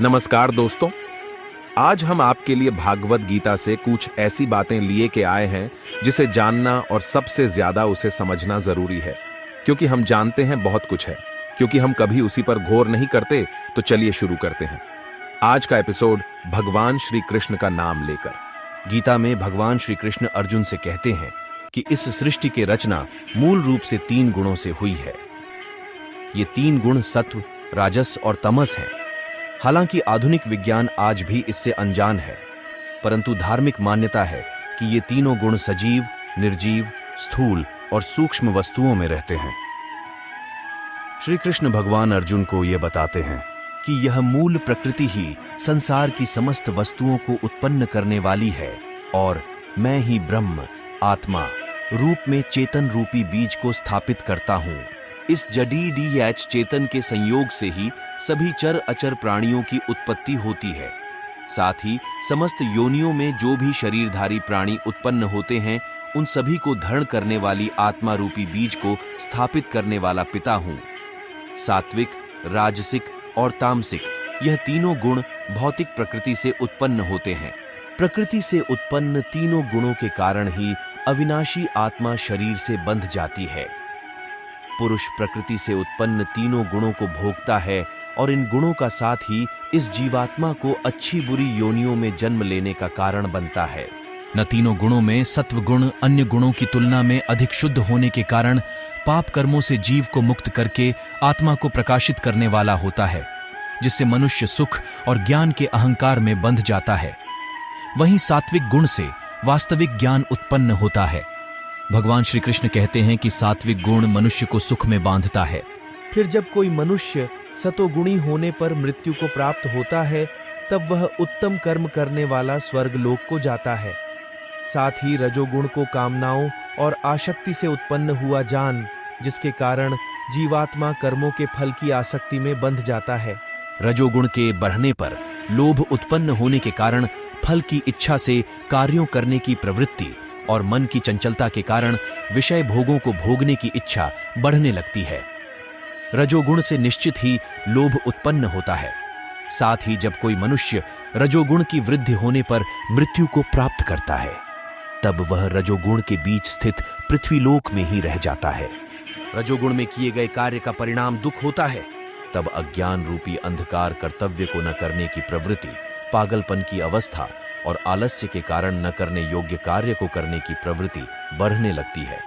नमस्कार दोस्तों। आज हम आपके लिए भागवत गीता से कुछ ऐसी बातें लिए के आए हैं जिसे जानना और सबसे ज्यादा उसे समझना जरूरी है, क्योंकि हम जानते हैं बहुत कुछ है, क्योंकि हम कभी उसी पर गौर नहीं करते। तो चलिए शुरू करते हैं आज का एपिसोड भगवान श्री कृष्ण का नाम लेकर। गीता में भगवान श्री कृष्ण अर्जुन से कहते हैं कि इस सृष्टि की रचना मूल रूप से 3 गुणों से हुई है। ये 3 गुण सत्व, राजस और तमस हैं। हालांकि आधुनिक विज्ञान आज भी इससे अनजान है, परंतु धार्मिक मान्यता है कि ये तीनों गुण सजीव, निर्जीव, स्थूल और सूक्ष्म वस्तुओं में रहते हैं। श्री कृष्ण भगवान अर्जुन को ये बताते हैं कि यह मूल प्रकृति ही संसार की समस्त वस्तुओं को उत्पन्न करने वाली है और मैं ही ब्रह्म, आत्मा रूप में चेतन रूपी बीज को स्थापित करता हूं। इस जडीडीएच चेतन के संयोग से ही सभी चर अचर प्राणियों की उत्पत्ति होती है। साथ ही समस्त योनियों में जो भी शरीरधारी प्राणी उत्पन्न होते हैं, उन सभी को धारण करने वाली आत्मा रूपी बीज को स्थापित करने वाला पिता हूं। सात्विक, राजसिक और तामसिक यह तीनों गुण भौतिक प्रकृति से उत्पन्न होते हैं। प्रकृति से उत्पन्न तीनों गुणों के कारण ही अविनाशी आत्मा शरीर से बंध जाती है। पुरुष प्रकृति से उत्पन्न तीनों गुणों को भोगता है और इन गुणों का साथ ही इस जीवात्मा को अच्छी बुरी योनियों में जन्म लेने का कारण बनता है। न तीनों गुणों में सत्व गुण अन्य गुणों की तुलना में अधिक शुद्ध होने के कारण पाप कर्मों से जीव को मुक्त करके आत्मा को प्रकाशित करने वाला होता है, जिससे मनुष्य सुख और ज्ञान के अहंकार में बंध जाता है। वहीं सात्विक गुण से वास्तविक ज्ञान उत्पन्न होता है। भगवान श्री कृष्ण कहते हैं कि सात्विक गुण मनुष्य को सुख में बांधता है। फिर जब कोई मनुष्य सतोगुणी होने पर मृत्यु को प्राप्त होता है, तब वह उत्तम कर्म करने वाला स्वर्ग लोक को जाता है। साथ ही रजोगुण को कामनाओं और आसक्ति से उत्पन्न हुआ जान, जिसके कारण जीवात्मा कर्मों के फल की आसक्ति में बंध जाता है। रजोगुण के बढ़ने पर लोभ उत्पन्न होने के कारण फल की इच्छा से कार्यों करने की प्रवृत्ति और मन की चंचलता के कारण विषय भोगों को भोगने की इच्छा बढ़ने लगती है। रजोगुण से निश्चित ही लोभ उत्पन्न होता है। साथ ही जब कोई मनुष्य रजोगुण की वृद्धि होने पर मृत्यु को प्राप्त करता है, तब वह रजोगुण के बीच स्थित पृथ्वीलोक में ही रह जाता है। रजोगुण में किए गए कार्य का परिणाम दुख होता है। तब अज्ञान रूपी अंधकार कर्तव्य को न करने की प्रवृत्ति, पागलपन की अवस्था और आलस्य के कारण न करने योग्य कार्य को करने की प्रवृत्ति बढ़ने लगती है।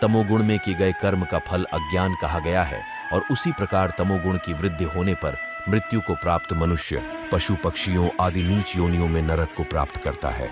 तमोगुण में किए गए कर्म का फल अज्ञान कहा गया है और उसी प्रकार तमोगुण की वृद्धि होने पर मृत्यु को प्राप्त मनुष्य पशु पक्षियों आदि नीच योनियों में नरक को प्राप्त करता है।